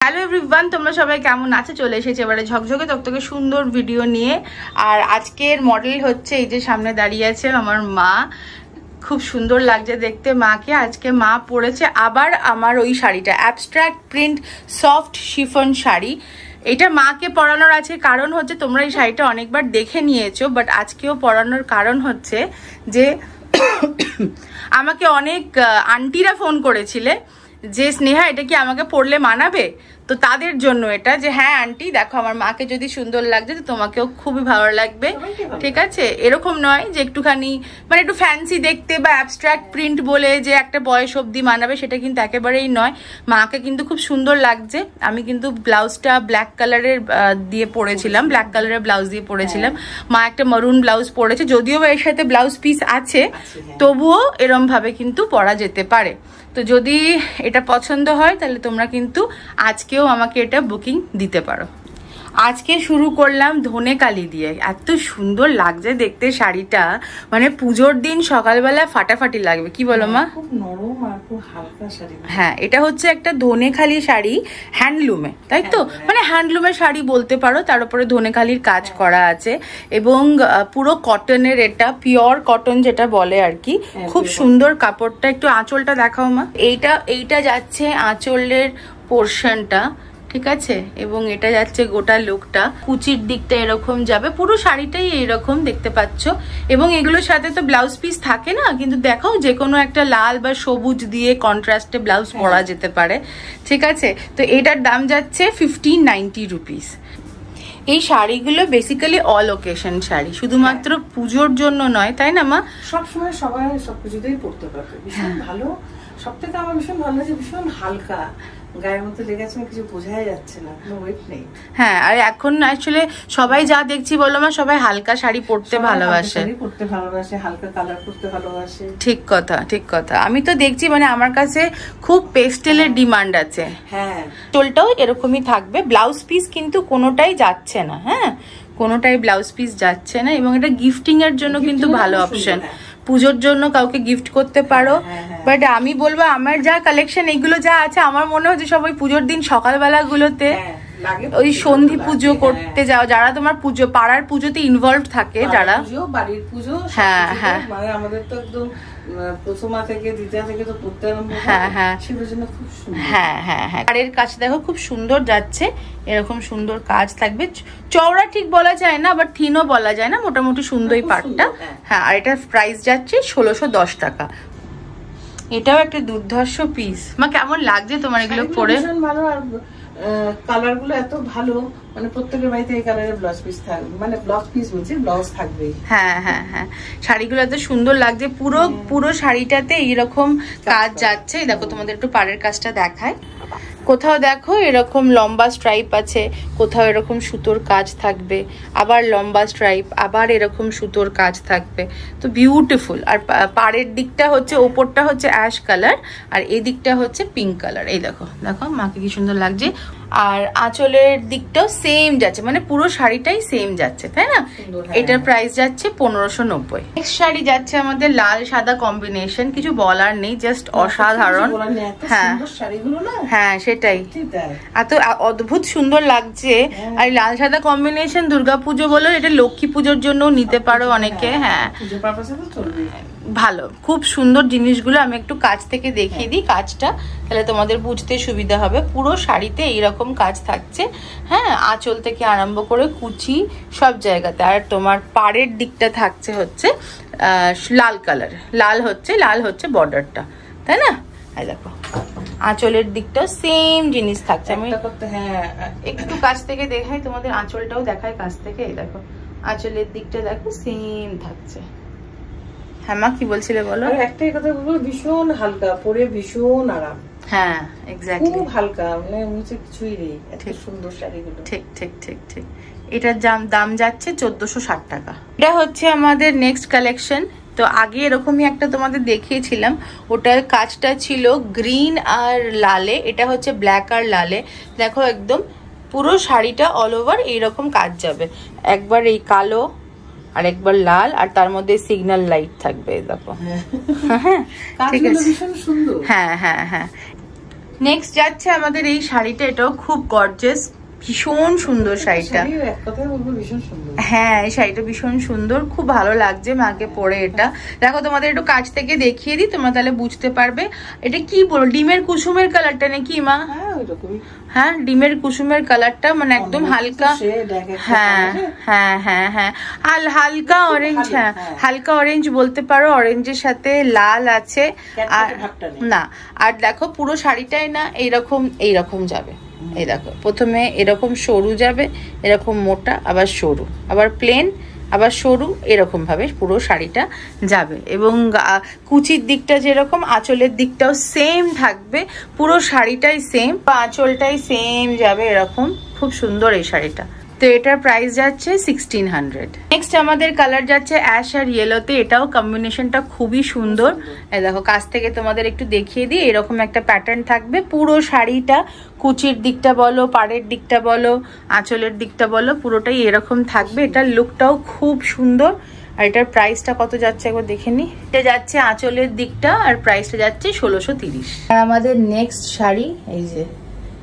Hello everyone, তোমরা সবাই কেমন আছো? চলে এসেছি এবারে ঝকঝকে তকতকে সুন্দর ভিডিও নিয়ে। আর আজকের মডেল হচ্ছে এই যে সামনে দাঁড়িয়ে আছে আমার মা। খুব সুন্দর লাগছে দেখতে মাকে। আজকে মা পরেছে আবার আমার ওই শাড়িটা, abstract print soft chiffon sari. এটা মাকে পরানোর আছে কারণ হচ্ছে তোমরা এই শাড়িটা অনেকবার দেখে নিয়েছো, বাট আজকেও পরানোর কারণ হচ্ছে যে আমাকে অনেক আন্টিরা ফোন করেছিলে যে স্নেহা এটা কি আমাকে পরলে মানাবে, তো তাদের জন্য এটা যে হ্যাঁ আন্টি দেখো আমার মাকে যদি সুন্দর লাগছে তো তোমাকেও খুবই ভালো লাগবে, ঠিক আছে? এরকম নয় যে একটুখানি মানে একটু ফ্যান্সি দেখতে বা অ্যাবস্ট্রাক্ট প্রিন্ট বলে যে একটা বয়স অবধি মানাবে, সেটা কিন্তু একেবারেই নয়। মাকে কিন্তু খুব সুন্দর লাগছে। আমি কিন্তু ব্লাউজটা ব্ল্যাক কালারের দিয়ে পরেছিলাম, ব্ল্যাক কালারের ব্লাউজ দিয়ে পরেছিলাম। মা একটা মারুন ব্লাউজ পরেছে, যদিও এর সাথে ব্লাউজ পিস আছে, তবুও এরম ভাবে কিন্তু পরা যেতে পারে। তো যদি এটা পছন্দ হয় তাহলে তোমরা কিন্তু আজকেও আমাকে এটা বুকিং দিতে পারো। আজকে শুরু করলাম ধনেকালি দিয়ে। এত সুন্দর লাগছে দেখতে শাড়িটা, মানে পুজোর দিন সকালবেলা ফাটাফাটি লাগবে, কি বলো মা? খুব নরম আর খুব হালকা শাড়ি। হ্যাঁ, এটা হচ্ছে একটা ধনেখালি শাড়ি হ্যান্ডলুমে, তাই তো? মানে হ্যান্ডলুমের শাড়ি বলতে পারো, তার উপরে ধনেখালির কাজ করা আছে এবং পুরো কটনের, এটা পিওর কটন যেটা বলে আর কি। খুব সুন্দর কাপড়টা। একটু আঁচলটা দেখাও মা। এইটা যাচ্ছে আঁচলের পোর্শনটা, ঠিক আছে? এবং এটা যাচ্ছে গোটা লুকটা, কুচির দিকটা এরকম যাবে, পুরো শাড়িটাই এইরকম দেখতে পাচ্ছ। এবং এগুলোর সাথে তো ব্লাউজ পিস থাকে না, কিন্তু দেখো যে কোনো একটা লাল বা সবুজ দিয়ে কন্ট্রাস্টে ব্লাউজ পরা যেতে পারে, ঠিক আছে? তো এটার দাম যাচ্ছে 1590 রুপিস। এই শাড়িগুলো বেসিক্যালি অল ওকেশন শাড়ি, শুধুমাত্র পুজোর জন্য নয়, তাই না মা? সবসময় সবাই সবকিছুতেই পড়তে পারবে। ভীষণ ভালো। সব থেকে আমার ভীষণ ভালো লাগছে, ভীষণ হালকা, গায়ের মধ্যে লেগেছে কিছু বোঝাই যাচ্ছে না, কোনো ওয়েট নেই। হ্যাঁ, আর এখন আসলে সবাই যা দেখছি বলো মা, সবাই হালকা শাড়ি পরতে ভালোবাসে, হালকা কালার পরতে ভালোবাসে। ঠিক কথা, ঠিক কথা। আমি তো দেখছি মানে আমার কাছে খুব পেস্টেলের ডিমান্ড আছে। হ্যাঁ, চোলটাও এরকমই থাকবে। ব্লাউজ পিস কিন্তু কোনোটাই যাচ্ছে না, হ্যাঁ কোনোটাই ব্লাউজ পিস যাচ্ছে না। এবং এটা গিফটিং এর জন্য কিন্তু ভালো অপশন। পুজোর জন্য কাউকে গিফট করতে পারো। বাট আমি বলবো আমার যা কালেকশন এগুলো যা আছে, আমার মনে হচ্ছে সবাই পুজোর দিন সকালবেলা গুলোতে ওই সন্ধি পুজো করতে যাও, যারা তোমার পুজো পাড়ার পুজোতে ইনভলভ থাকে, যারা বাড়ির পুজো, হ্যাঁ হ্যাঁ, মানে আমাদের তো একদম প্রথমা থেকে দ্বিতীয়া থেকে তো পড়তে আরম্ভ করে। হ্যাঁ হ্যাঁ, সেগুলোর জন্য খুব সুন্দর। হ্যাঁ হ্যাঁ হ্যাঁ, পাড়ের কাছে দেখো খুব সুন্দর যাচ্ছে, এরকম সুন্দর কাজ থাকবে। চওড়া ঠিক বলা যায় না, আবার থিনও বলা যায় না, মোটামুটি সুন্দরই পাড়টা। হ্যাঁ, আর এটার প্রাইস যাচ্ছে 1610 টাকা। এটাও একটা দুর্ধর্ষ পিস। মা কেমন লাগছে তোমার এগুলো পরে? ভালো। আর কালার গুলো এত ভালো, মানে প্রত্যেকের বাড়িতে এই কালারের ব্লাউজ পিস থাকবে, মানে ব্লাউজ পিস বলছি, ব্লাউজ থাকবে। হ্যাঁ হ্যাঁ হ্যাঁ, শাড়িগুলো এত সুন্দর লাগছে। পুরো শাড়িটাতে এইরকম কাজ যাচ্ছে। দেখো তোমাদের একটু পাড়ের কাজটা দেখায়। কোথাও দেখো এরকম লম্বা স্ট্রাইপ আছে, কোথাও এরকম সুতোর কাজ থাকবে, আবার লম্বা স্ট্রাইপ, আবার এরকম সুতোর কাজ থাকবে। তো বিউটিফুল। আর পাড়ের দিকটা হচ্ছে, ওপরটা হচ্ছে অ্যাশ কালার আর এই দিকটা হচ্ছে পিঙ্ক কালার। এই দেখো দেখো মাকে কি সুন্দর লাগছে। আর আঁচলের দিকটাও সেম যাচ্ছে, মানে পুরো শাড়িটাই সেম যাচ্ছে, তাই না? এটার প্রাইস যাচ্ছে 1590। নেক্সট শাড়ি যাচ্ছে আমাদের লাল সাদা কম্বিনেশন, কিছু বলার নেই, জাস্ট অসাধারণ। হ্যাঁ হ্যাঁ, সেটাই, এত অদ্ভুত সুন্দর লাগছে। আর লাল সাদা কম্বিনেশন দুর্গাপুজো বলো, এটা লক্ষ্মী পুজোর জন্য নিতে পারো অনেকে। হ্যাঁ, ভালো, খুব সুন্দর জিনিসগুলো। আমি একটু কাছ থেকে দেখিয়ে দিই কাজটা, তাহলে তোমাদের বুঝতে সুবিধা হবে। পুরো শাড়িতে এইরকম কাজ থাকছে, হ্যাঁ, আঁচল থেকে আরম্ভ করে কুচি সব জায়গাতে। আর তোমার পাড়ের দিকটা থাকছে হচ্ছে লাল কালার, লাল হচ্ছে বর্ডারটা, তাই না? এই দেখো আঁচলের দিকটাও সেম জিনিস থাকছে। আমি একটু কাছ থেকে দেখাই তোমাদের, আঁচলটাও দেখাই কাছ থেকে। এই দেখো আঁচলের দিকটা দেখো সেম থাকছে। হ্যাঁ মা, কি বলছিলে বলো? একটাই কথা বলবো, ভীষণ হালকা, পরে ভীষণ আরাম। হ্যাঁ এক্স্যাক্টলি, খুব হালকা, মানে নিচে কিছুই নেই। এত সুন্দর শাড়িগুলো। ঠিক ঠিক ঠিক ঠিক। এটার দাম যাচ্ছে 1460 টাকা। এটা হচ্ছে আমাদের নেক্সট কালেকশন। তো আগে এরকমই একটা তোমাদের দেখিয়েছিলাম, ওটার কাজটা ছিল গ্রিন আর লালে, এটা হচ্ছে ব্ল্যাক আর লালে। দেখো একদম পুরো শাড়িটা অল ওভার এইরকম কাজ যাবে, একবার এই কালো আর একবার লাল, আর তার মধ্যে সিগন্যাল লাইট থাকবে। দেখো ঠিক আছে, ভীষণ সুন্দর। হ্যাঁ হ্যাঁ হ্যাঁ, নেক্সট যাচ্ছে আমাদের এই শাড়িটা, এটাও খুব গর্জিয়াস, ভীষণ সুন্দর শাড়িটা। হ্যাঁ এই শাড়িটা ভীষণ সুন্দর, খুব ভালো লাগছে মাকে পরে। এটা দেখো তোমাদের একটু কাছ থেকে দেখিয়ে দিই, তোমরা তাহলে বুঝতে পারবে এটা কি বলো, ডিমের কুসুমের কালারটা নাকি মা? হ্যাঁ ডিমের কুসুমের কালারটা, মানে একদম হালকা, হ্যাঁ হ্যাঁ হ্যাঁ হ্যাঁ হালকা অরেঞ্জ, হ্যাঁ হালকা অরেঞ্জ বলতে পারো, অরেঞ্জের সাথে লাল আছে। আর না আর দেখো পুরো শাড়িটাই না এইরকম যাবে। এই দেখো প্রথমে এরকম সরু যাবে, এরকম মোটা, আবার সরু, আবার প্লেন, আবার সরু, এরকম ভাবে পুরো শাড়িটা যাবে। এবং কুচির দিকটা যেরকম, আঁচলের দিকটাও সেম থাকবে, পুরো শাড়িটাই সেম, আঁচলটাই সেম যাবে এরকম। খুব সুন্দর এই শাড়িটা। তো এটার প্রাইস যাচ্ছে 1600। নেক্সট আমাদের কালার যাচ্ছে অ্যাশ আর ইয়েলোতে, এটাও কম্বিনেশনটা খুবই সুন্দর। এই দেখো কাছ থেকে তোমাদের একটু দেখিয়ে দিই, এরকম একটা প্যাটার্ন থাকবে পুরো শাড়িটা, কুচির দিকটা বলো, পাড়ের দিকটা বলো, আঁচলের দিকটা বলো, পুরোটাই এরকম থাকবে। এটার লুকটাও খুব সুন্দর। আর এটার প্রাইসটা কত যাচ্ছে একবার দেখে নি। এটা যাচ্ছে আঁচলের দিকটা, আর প্রাইসটা যাচ্ছে 1630। আর আমাদের নেক্সট শাড়ি এই যে,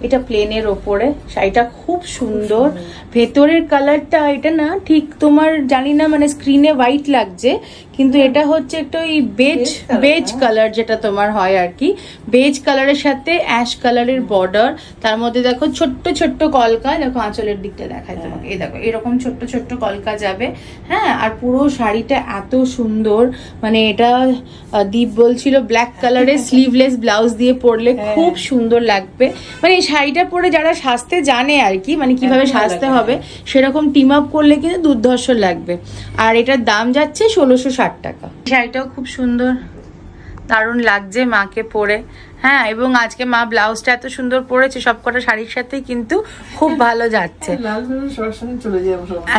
এটা প্লেনের ওপরে, শাড়িটা খুব সুন্দর। ভেতরের কালারটা এটা না ঠিক তোমার জানি না, মানে স্ক্রিনে হোয়াইট লাগছে, কিন্তু এটা হচ্ছে একটা ওই বেজ কালার যেটা তোমার হয় আর কি, বেজ কালারের সাথে অ্যাশ কালারের বর্ডার, তার মধ্যে দেখো ছোট্ট ছোট্ট কলকা, দেখো আঁচলের দিকটা দেখায় তোমাকে, এই দেখো এরকম ছোট্ট ছোট্ট কলকা যাবে। হ্যাঁ আর পুরো শাড়িটা এত সুন্দর, মানে এটা দীপ বলছিল ব্ল্যাক কালারের স্লিভলেস ব্লাউজ দিয়ে পরলে খুব সুন্দর লাগবে। মানে এই শাড়িটা পরে যারা সাজতে জানে আর কি, মানে কিভাবে সাজতে হবে সেরকম টিম আপ করলে কিন্তু দুর্ধর্ষ লাগবে। আর এটার দাম যাচ্ছে 1660 টাকা। শাড়িটাও খুব সুন্দর, দারুণ লাগছে মাকে পরে। হ্যাঁ এবং আজকে মা ব্লাউজটা এত সুন্দর পরেছে, সবকটা শাড়ির সাথে কিন্তু খুব ভালো যাচ্ছে।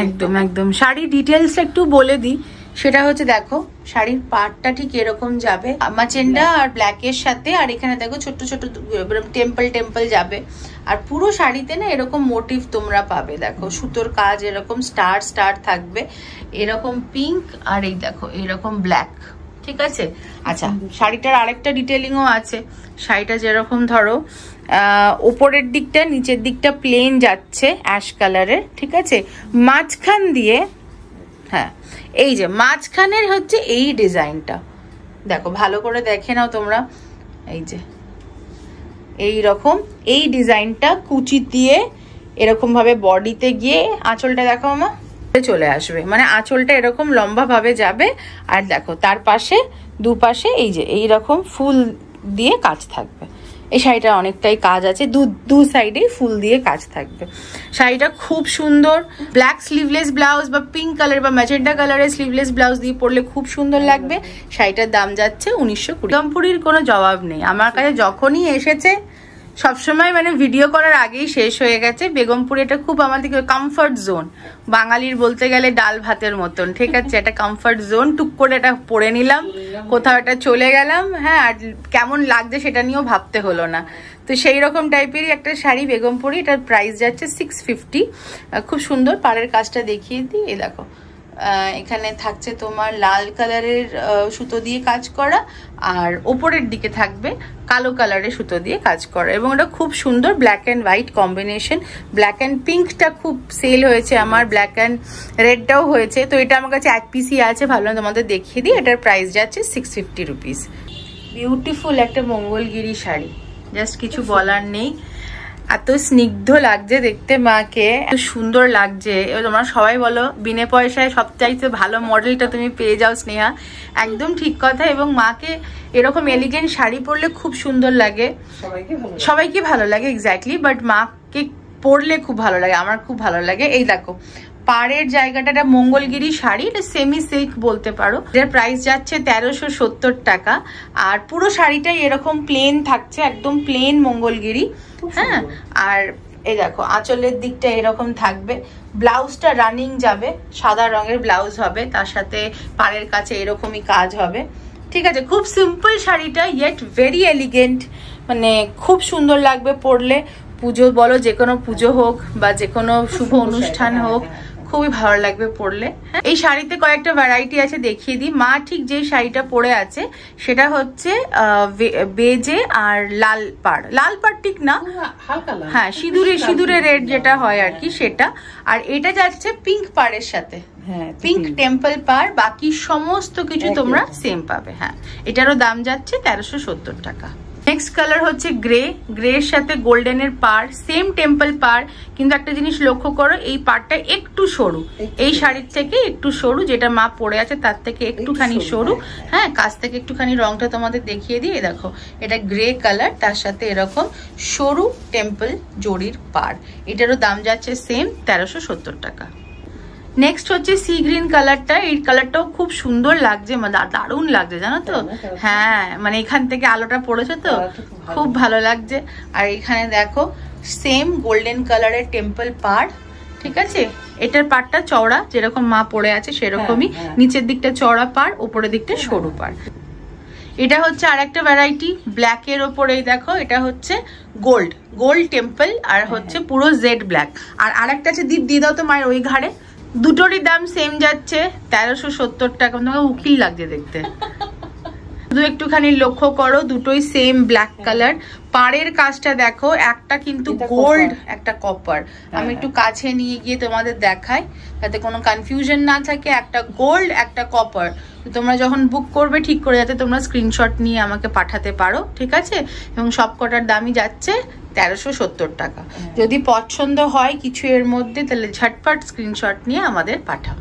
একদম একদম। শাড়ি ডিটেলস একটু বলে দিই, সেটা হচ্ছে দেখো শাড়ির পাড়টা ঠিক এরকম যাবে, মাচেন্ডা আর ব্ল্যাকের সাথে, আর এখানে দেখো ছোট্ট ছোট্ট টেম্পল যাবে। আর পুরো শাড়িতে না এরকম মোটিভ তোমরা পাবে, দেখো সুতোর কাজ, এরকম স্টার থাকবে, এরকম পিঙ্ক, আর এই দেখো এরকম ব্ল্যাক। ঠিক আছে। আচ্ছা শাড়িটার আরেকটা ডিটেলিংও আছে। শাড়িটা যেরকম ধরো উপরের দিকটা, নিচের দিকটা প্লেন যাচ্ছে অ্যাশ কালারের, ঠিক আছে, মাঝখান দিয়ে, হ্যাঁ এই যে মাঝখানের হচ্ছে এই ডিজাইনটা, দেখো ভালো করে দেখে নাও তোমরা, এই যে এই রকম এই ডিজাইনটা কুচি দিয়ে এরকম ভাবে বডিতে গিয়ে আঁচলটা দেখো মা চলে আসবে, মানে আঁচলটা এরকম লম্বা ভাবে যাবে। আর দেখো তার পাশে দুপাশে এই যে এইরকম ফুল দিয়ে কাজ থাকবে। এই শাড়িটা অনেকটাই কাজ আছে, দু সাইডে ফুল দিয়ে কাজ থাকবে। শাড়িটা খুব সুন্দর, ব্ল্যাক স্লিভলেস ব্লাউজ বা পিঙ্ক কালার বা ম্যাজেন্ডা কালারের স্লিভলেস ব্লাউজ দিয়ে পরলে খুব সুন্দর লাগবে। শাড়িটার দাম যাচ্ছে 1920। বেগমপুরীর কোনো জবাব নেই, আমার কাছে যখনই এসেছে সবসময় মানে ভিডিও করার আগেই শেষ হয়ে গেছে। বেগমপুর এটা খুব আমাদের কমফর্ট জোন, বাঙালির বলতে গেলে ডাল ভাতের মতন, ঠিক আছে, এটা কমফর্ট জোন। টুক করে এটা পরে নিলাম, কোথাও এটা চলে গেলাম, হ্যাঁ আর কেমন লাগছে সেটা নিয়েও ভাবতে হলো না। তো সেই রকম টাইপেরই একটা শাড়ি বেগমপুরি, এটার প্রাইস যাচ্ছে 650। খুব সুন্দর। পাড়ের কাজটা দেখিয়ে দিই, এই দেখো এখানে থাকছে তোমার লাল কালারের সুতো দিয়ে কাজ করা, আর ওপরের দিকে থাকবে কালো কালারের সুতো দিয়ে কাজ করা, এবং এটা খুব সুন্দর black and white combination. Black and পিঙ্কটা খুব সেল হয়েছে আমার, ব্ল্যাক অ্যান্ড রেডটাও হয়েছে। তো এটা আমার কাছে এক পিসই আছে, ভালো তোমাদের দেখিয়ে দিই। এটার প্রাইস যাচ্ছে 650 রুপিস। বিউটিফুল একটা মঙ্গলগিরি শাড়ি, জাস্ট কিছু বলার নেই, এত স্নিগ্ধ লাগছে দেখতে মাকে, এত সুন্দর লাগছে। তোমরা সবাই বলো বিনে পয়সায় সবচাইতে ভালো মডেলটা তুমি পেয়ে যাও স্নেহা, একদম ঠিক কথা। এবং মাকে এরকম এলিগেন্ট শাড়ি পরলে খুব সুন্দর লাগে, সবাইকে ভালো লাগে এক্স্যাক্টলি, বাট মাকে পরলে খুব ভালো লাগে, আমার খুব ভালো লাগে। এই দেখো পাড়ের জায়গাটা, একটা মঙ্গলগিরি শাড়ি, এটা সেমি সিল্ক বলতে পারো। এটার প্রাইস যাচ্ছে 1370 টাকা। আর পুরো শাড়িটাই এরকম প্লেন থাকছে, একদম প্লেন মঙ্গলগিরি। হ্যাঁ আর এই দেখো আঁচলের দিকটা এরকম থাকবে, ব্লাউজটা রানিং যাবে, সাদা রঙের ব্লাউজ হবে, তার সাথে পাড়ের কাছে এরকমই কাজ হবে। ঠিক আছে, খুব সিম্পল শাড়িটা, ইয়েট ভেরি এলিগেন্ট, মানে খুব সুন্দর লাগবে পরলে। পুজো বলো, যে কোনো পুজো হোক বা যে কোনো শুভ অনুষ্ঠান হোক, খুবই ভালো লাগবে পরলে। এই শাড়িতে কয়েকটা ভ্যারাইটি আছে, দেখিয়ে দিই। মা ঠিক যে শাড়িটা পরে আছে সেটা হচ্ছে বেজে আর লাল পাড় ঠিক না, হ্যাঁ সিঁদুরে রেড যেটা হয় আর কি সেটা। আর এটা যাচ্ছে পিঙ্ক পাড়ের সাথে, পিঙ্ক টেম্পল পাড়, বাকি সমস্ত কিছু তোমরা সেম পাবে। হ্যাঁ, এটারও দাম যাচ্ছে 1370 টাকা। নেক্সট কালার হচ্ছে গ্রে এর সাথে গোল্ডেনের পাড়, সেম টেম্পল পাড়, কিন্তু একটা জিনিস লক্ষ্য করো, এই পাড়টা একটু সরু, এই শাড়ির থেকে একটু সরু, যেটা মা পরে আছে তার থেকে একটুখানি সরু। হ্যাঁ, কাছ থেকে একটুখানি রংটা তোমাদের দেখিয়ে দিই। দেখো এটা গ্রে কালার, তার সাথে এরকম সরু টেম্পল জড়ির পাড়, এটারও দাম যাচ্ছে সেম 1370 টাকা। নেক্সট হচ্ছে সি গ্রিন কালারটা, এই কালারটাও খুব সুন্দর লাগছে, দারুণ লাগছে জানো তো। হ্যাঁ, মানে এখান থেকে আলোটা পড়েছে তো খুব ভালো লাগছে। আর এখানে দেখো সেম গোল্ডেন কালারের টেম্পল পাড়, ঠিক আছে। এটার পাড়টা চওড়া, যেরকম মা পরে আছে সেরকমই, নিচের দিকটা চওড়া পাড়, উপরের দিকটা সরু পাড়। এটা হচ্ছে আর একটা ভ্যারাইটি ব্ল্যাক এর ওপরে, দেখো এটা হচ্ছে গোল্ড টেম্পল আর হচ্ছে পুরো জেড ব্ল্যাক। আর আরেকটা আছে, দীপ দিয়ে দাও তো মায়ের ওই ঘাড়ে। দুটোরই দাম সেম যাচ্ছে 1370 টাকা। তোমাকে উকিল লাগছে দেখতে। শুধু একটুখানি লক্ষ্য করো, দুটোই সেম ব্ল্যাক কালার। পাড়ের কাজটা দেখো, একটা কিন্তু গোল্ড একটা কপার। আমি একটু কাছে নিয়ে গিয়ে তোমাদের দেখাই যাতে কোনো কনফিউশন না থাকে। একটা গোল্ড একটা কপার। তোমরা যখন বুক করবে ঠিক করে যাতে তোমরা স্ক্রিনশট নিয়ে আমাকে পাঠাতে পারো, ঠিক আছে। এবং সব কটার দামই যাচ্ছে 1370 টাকা। যদি পছন্দ হয় কিছু এর মধ্যে, তাহলে ঝটপট স্ক্রিনশট নিয়ে আমাদের পাঠাও।